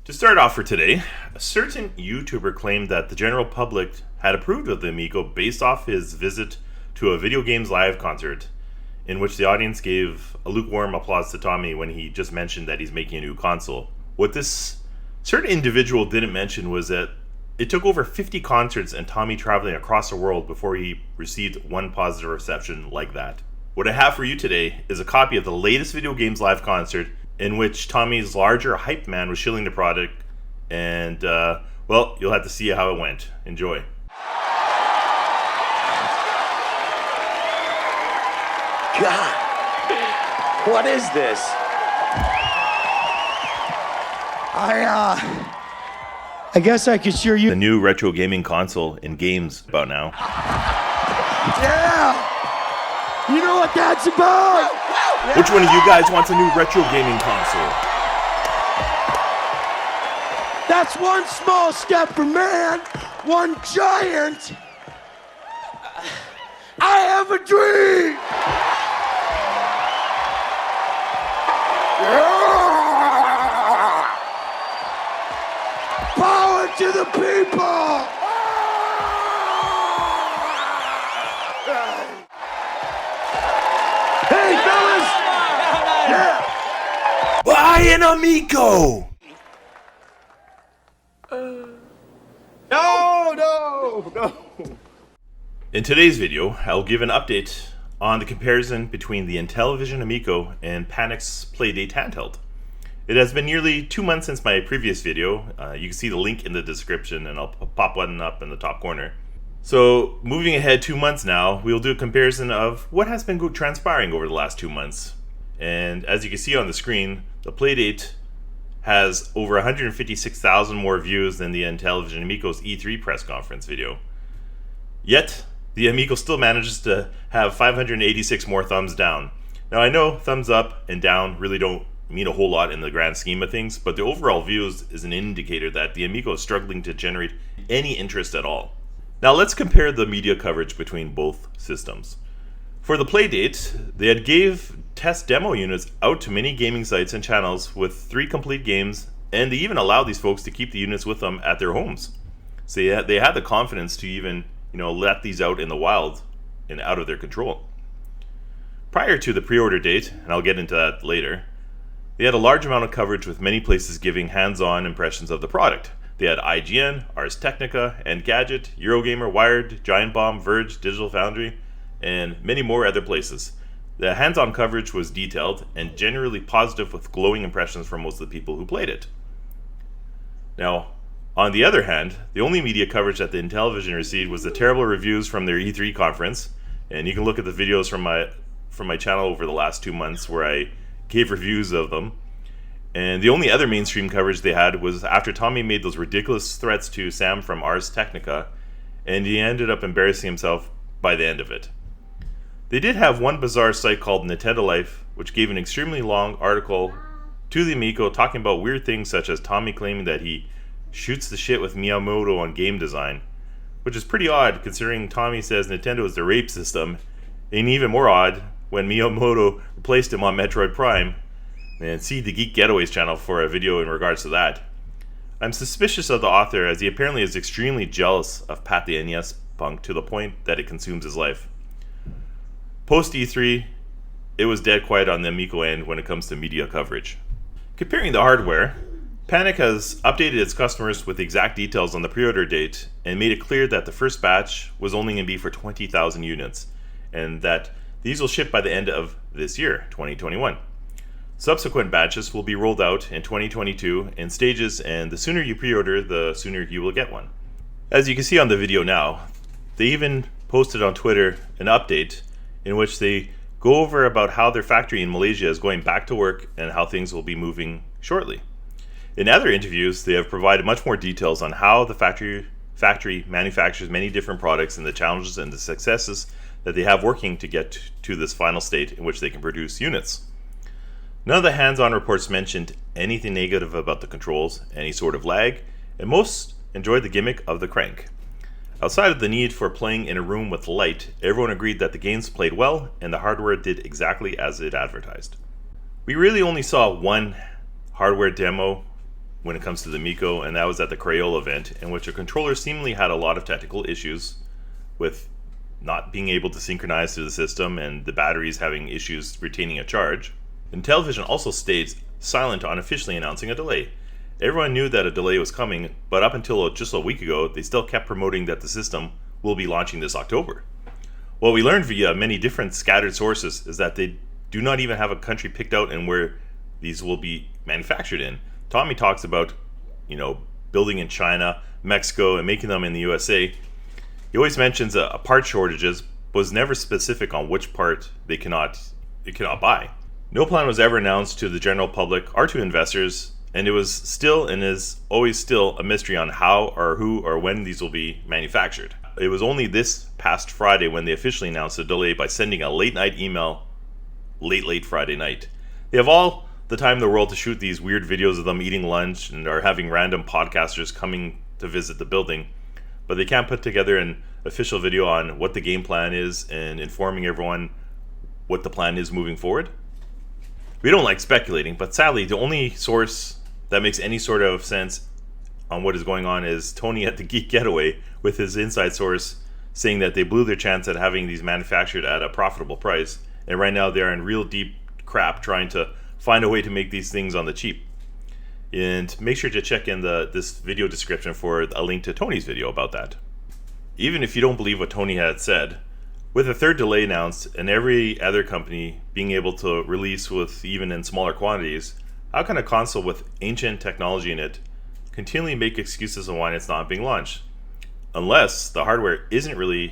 To start off for today, a certain YouTuber claimed that the general public had approved of the Amico based off his visit to a video games live concert, in which the audience gave a lukewarm applause to Tommy when he just mentioned that he's making a new console. What this certain individual didn't mention was that it took over 50 concerts and Tommy traveling across the world before he received one positive reception like that. What I have for you today is a copy of the latest video games live concert in which Tommy's larger hype man was shilling the product, and well, you'll have to see how it went. Enjoy. God, what is this? I guess I could sure The you. new retro gaming console in games about now. Yeah! You know what that's about? Which one of you guys wants a new retro gaming console? That's one small step for man, one giant. I have a dream! Power to the people! Hey, fellas! Yeah! Buy an Amico! No! In today's video, I'll give an update on the comparison between the Intellivision Amico and Panic's Playdate handheld. It has been nearly 2 months since my previous video. You can see the link in the description and I'll pop one up in the top corner. So moving ahead 2 months now, we'll do a comparison of what has been transpiring over the last 2 months. And as you can see on the screen, the Playdate has over 156,000 more views than the Intellivision Amico's E3 press conference video. Yet, the Amico still manages to have 586 more thumbs down. Now I know thumbs up and down really don't mean a whole lot in the grand scheme of things, but the overall views is an indicator that the Amico is struggling to generate any interest at all. Now let's compare the media coverage between both systems. For the Playdate, they had gave test demo units out to many gaming sites and channels with 3 complete games, and they even allowed these folks to keep the units with them at their homes. So they had the confidence to even let these out in the wild and out of their control. Prior to the pre-order date, and I'll get into that later, they had a large amount of coverage with many places giving hands-on impressions of the product. They had IGN, Ars Technica, Engadget, Eurogamer, Wired, Giant Bomb, Verge, Digital Foundry, and many more other places. The hands-on coverage was detailed and generally positive with glowing impressions from most of the people who played it. Now, on the other hand, the only media coverage that the Intellivision received was the terrible reviews from their E3 conference, and you can look at the videos from my channel over the last 2 months where I gave reviews of them. And the only other mainstream coverage they had was after Tommy made those ridiculous threats to Sam from Ars Technica, and he ended up embarrassing himself by the end of it. They did have one bizarre site called Nintendo Life, which gave an extremely long article to the Amico talking about weird things such as Tommy claiming that he shoots the shit with Miyamoto on game design, which is pretty odd considering Tommy says Nintendo is the rape system, and even more odd when Miyamoto replaced him on Metroid Prime. And see the Geek Getaways channel for a video in regards to that. I'm suspicious of the author as he apparently is extremely jealous of Pat the NES Punk to the point that it consumes his life. Post E3, it was dead quiet on the Amico end when it comes to media coverage. Comparing the hardware, Panic has updated its customers with exact details on the pre-order date and made it clear that the first batch was only going to be for 20,000 units and that these will ship by the end of this year, 2021. Subsequent batches will be rolled out in 2022 in stages, and the sooner you pre-order, the sooner you will get one. As you can see on the video now, they even posted on Twitter an update in which they go over about how their factory in Malaysia is going back to work and how things will be moving shortly. In other interviews, they have provided much more details on how the factory manufactures many different products and the challenges and the successes that they have working to get to this final state in which they can produce units. None of the hands-on reports mentioned anything negative about the controls, any sort of lag, and most enjoyed the gimmick of the crank. Outside of the need for playing in a room with light, everyone agreed that the games played well and the hardware did exactly as it advertised. We really only saw one hardware demo when it comes to the Amico, and that was at the Crayola event, in which a controller seemingly had a lot of technical issues with not being able to synchronize to the system and the batteries having issues retaining a charge. Intellivision also stayed silent on officially announcing a delay. Everyone knew that a delay was coming, but up until just a week ago, they still kept promoting that the system will be launching this October. What we learned via many different scattered sources is that they do not even have a country picked out and where these will be manufactured in. Tommy talks about, building in China, Mexico, and making them in the USA. He always mentions a part shortages, but was never specific on which part they cannot buy. No plan was ever announced to the general public or to investors, and it was still and is always still a mystery on how or who or when these will be manufactured. It was only this past Friday when they officially announced the delay by sending a late night email late Friday night. They have all the time in the world to shoot these weird videos of them eating lunch and are having random podcasters coming to visit the building, but they can't put together an official video on what the game plan is and informing everyone what the plan is moving forward. We don't like speculating, but sadly the only source that makes any sort of sense on what is going on is Tony at the Geek Getaway with his inside source saying that they blew their chance at having these manufactured at a profitable price, and right now they're in real deep crap trying to find a way to make these things on the cheap. And make sure to check in this video description for a link to Tony's video about that. Even if you don't believe what Tony had said, with a third delay announced and every other company being able to release with even in smaller quantities, how can a console with ancient technology in it continually make excuses on why it's not being launched? Unless the hardware isn't ready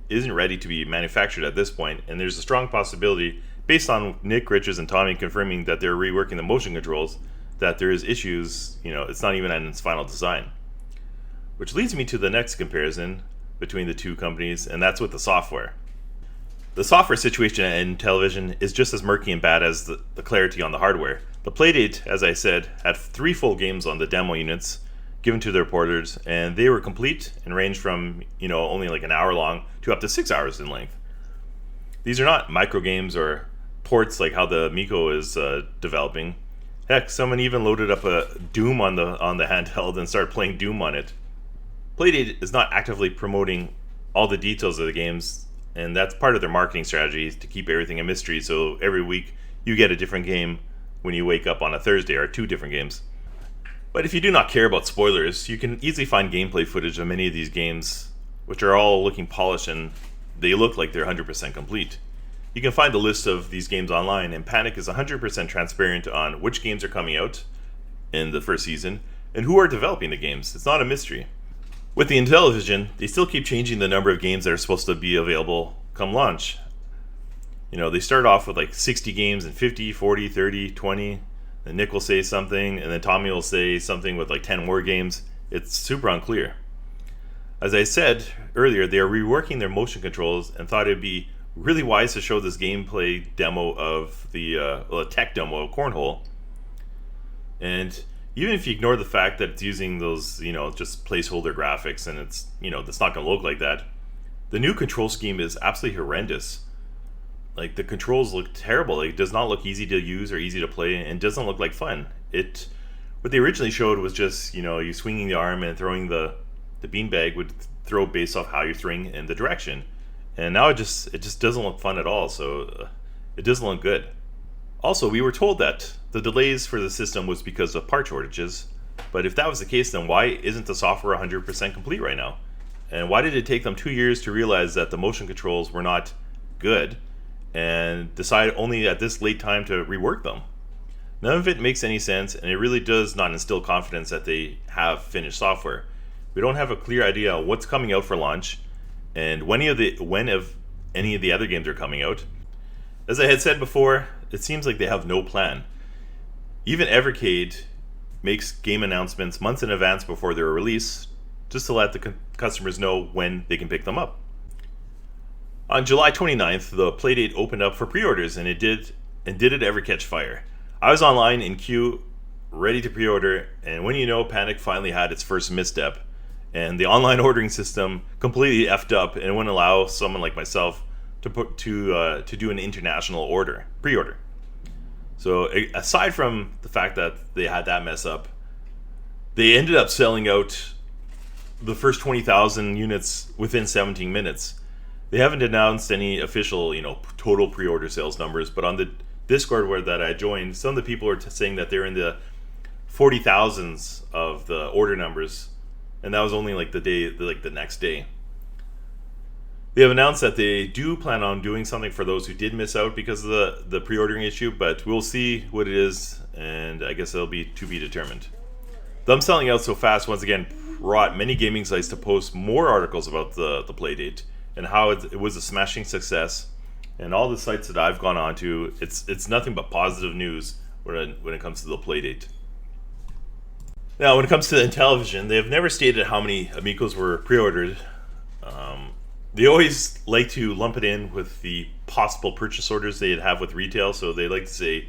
to be manufactured at this point, and there's a strong possibility, based on Nick, Richards, and Tommy confirming that they're reworking the motion controls, that there is issues, it's not even in its final design. Which leads me to the next comparison between the two companies, and that's with the software. The software situation at Intellivision is just as murky and bad as the clarity on the hardware. The Playdate, as I said, had 3 full games on the demo units given to their porters, and they were complete and ranged from, only like an hour long to up to 6 hours in length. These are not micro games or ports like how the Amico is developing. Heck, someone even loaded up a Doom on the handheld and started playing Doom on it. Playdate is not actively promoting all the details of the games, and that's part of their marketing strategy, to keep everything a mystery, so every week you get a different game when you wake up on a Thursday, or 2 different games. But if you do not care about spoilers, you can easily find gameplay footage of many of these games, which are all looking polished and they look like they're 100% complete. You can find the list of these games online, and Panic is 100% transparent on which games are coming out in the first season and who are developing the games. It's not a mystery. With the Intellivision, they still keep changing the number of games that are supposed to be available come launch. They start off with like 60 games and 50, 40, 30, 20. Then Nick will say something, and then Tommy will say something with like 10 more games. It's super unclear. As I said earlier, they are reworking their motion controls and thought it'd be really wise to show this gameplay demo of the tech demo of Cornhole. And even if you ignore the fact that it's using those, just placeholder graphics and it's not going to look like that, the new control scheme is absolutely horrendous. Like, the controls look terrible. It does not look easy to use or easy to play, and doesn't look like fun. What they originally showed was just, you swinging the arm and throwing the beanbag would throw based off how you're throwing and the direction. And now it just doesn't look fun at all, so it doesn't look good. Also, we were told that the delays for the system was because of part shortages, but if that was the case, then why isn't the software 100% complete right now? And why did it take them 2 years to realize that the motion controls were not good and decide only at this late time to rework them? None of it makes any sense, and it really does not instill confidence that they have finished software. We don't have a clear idea of what's coming out for launch, and when any of the other games are coming out. As I had said before, it seems like they have no plan. Even Evercade makes game announcements months in advance before their release, just to let the customers know when they can pick them up. On July 29th, the Playdate opened up for pre-orders, and did it ever catch fire? I was online in queue, ready to pre-order, and when Panic finally had its first misstep, and the online ordering system completely effed up and wouldn't allow someone like myself to do an international pre-order. So aside from the fact that they had that mess up, They ended up selling out the first 20,000 units within 17 minutes. They haven't announced any official, total pre-order sales numbers, but on the Discord where that I joined, some of the people are saying that they're in the 40,000s of the order numbers, and that was only like the next day. They have announced that they do plan on doing something for those who did miss out because of the pre-ordering issue, but we'll see what it is, and I guess it'll be to be determined. Them selling out so fast once again brought many gaming sites to post more articles about the Playdate and how it was a smashing success. And all the sites that I've gone on to, it's nothing but positive news when it comes to the Playdate. Now, when it comes to Intellivision, they have never stated how many Amicos were pre-ordered. They always like to lump it in with the possible purchase orders they'd have with retail, so they like to say,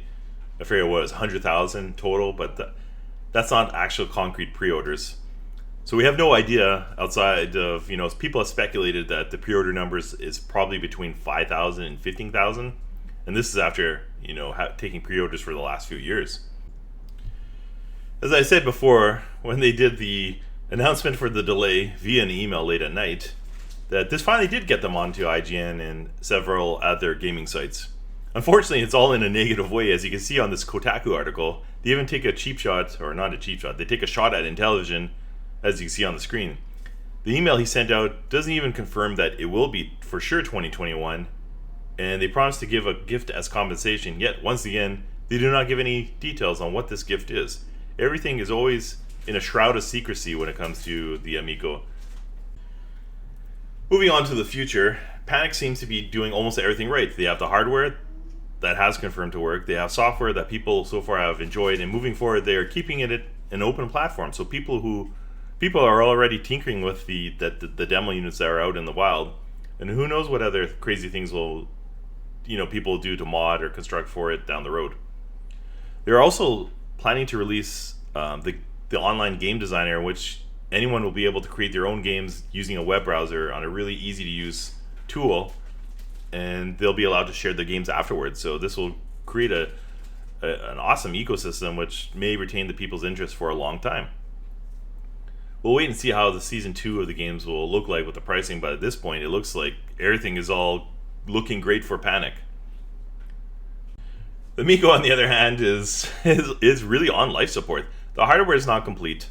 I forget what it was, 100,000 total, but that's not actual concrete pre-orders. So we have no idea outside of, people have speculated that the pre-order numbers is probably between 5,000 and 15,000. And this is after, taking pre-orders for the last few years. As I said before, when they did the announcement for the delay via an email late at night, that this finally did get them onto IGN and several other gaming sites. Unfortunately, it's all in a negative way. As you can see on this Kotaku article, they even take a cheap shot, or not a cheap shot, they take a shot at Intellivision, as you can see on the screen. The email he sent out doesn't even confirm that it will be for sure 2021, and they promise to give a gift as compensation, yet once again, they do not give any details on what this gift is. Everything is always in a shroud of secrecy when it comes to the Amico. Moving on to the future, Panic seems to be doing almost everything right. They have the hardware that has confirmed to work. They have software that people so far have enjoyed, and moving forward, they are keeping it an open platform. So people are already tinkering with the demo units that are out in the wild, and who knows what other crazy things will, people do to mod or construct for it down the road. They're also planning to release the online game designer, which anyone will be able to create their own games using a web browser on a really easy to use tool, and they'll be allowed to share the games afterwards. So this will create an awesome ecosystem which may retain the people's interest for a long time. We'll wait and see how the season 2 of the games will look like with the pricing, but at this point it looks like everything is all looking great for Panic. The Amico, on the other hand, is really on life support. The hardware is not complete.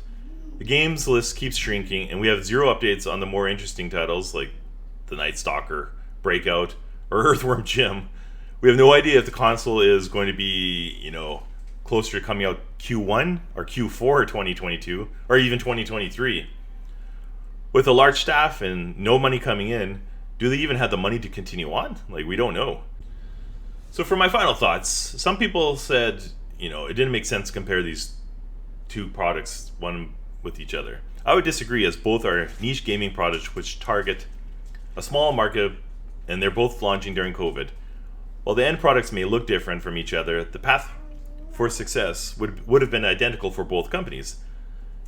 The games list keeps shrinking, and we have zero updates on the more interesting titles like The Night Stalker, Breakout, or Earthworm Jim. We have no idea if the console is going to be, closer to coming out Q1 or Q4 2022, or even 2023. With a large staff and no money coming in, do they even have the money to continue on? We don't know. So for my final thoughts, some people said, it didn't make sense to compare these two products, one with each other. I would disagree, as both are niche gaming products which target a small market, and they're both launching during COVID. While the end products may look different from each other, the path for success would have been identical for both companies.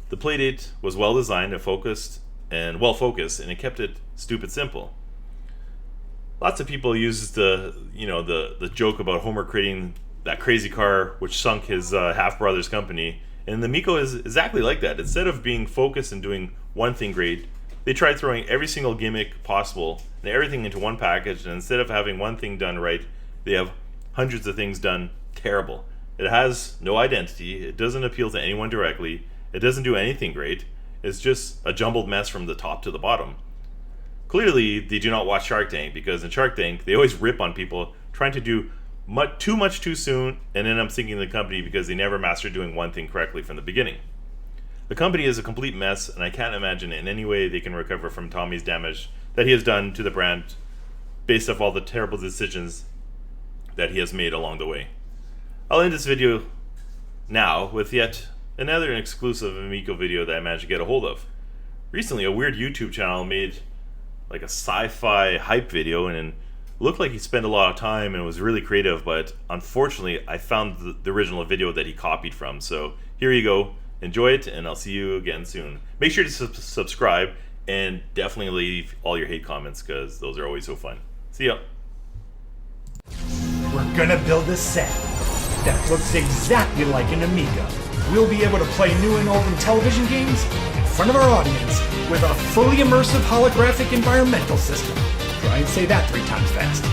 The Playdate was well designed and well focused, and it kept it stupid simple. Lots of people use the joke about Homer creating that crazy car which sunk his half brother's company. And the Amico is exactly like that. Instead of being focused and doing one thing great, they tried throwing every single gimmick possible and everything into one package, and instead of having one thing done right, they have hundreds of things done terrible. It has no identity, it doesn't appeal to anyone directly, it doesn't do anything great, it's just a jumbled mess from the top to the bottom. Clearly, they do not watch Shark Tank, because in Shark Tank, they always rip on people trying to do too much too soon and end up sinking the company because they never mastered doing one thing correctly from the beginning. The company is a complete mess, and I can't imagine in any way they can recover from Tommy's damage that he has done to the brand based off all the terrible decisions that he has made along the way. I'll end this video now with yet another exclusive Amico video that I managed to get a hold of. Recently, a weird YouTube channel made a sci-fi hype video, and it looked like he spent a lot of time and was really creative, but unfortunately I found the original video that he copied from. So here you go, enjoy it, and I'll see you again soon. Make sure to subscribe, and definitely leave all your hate comments, because those are always so fun. See ya. We're gonna build a set that looks exactly like an Amico. we'll be able to play new and old Intellivision games in front of our audience with a fully immersive holographic environmental system. Try and say that 3 times fast.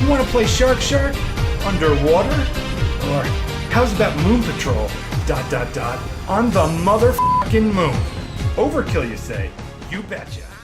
You want to play Shark Shark? Underwater? Or how's about Moon Patrol? ... on the motherfucking moon. Overkill, you say? You betcha.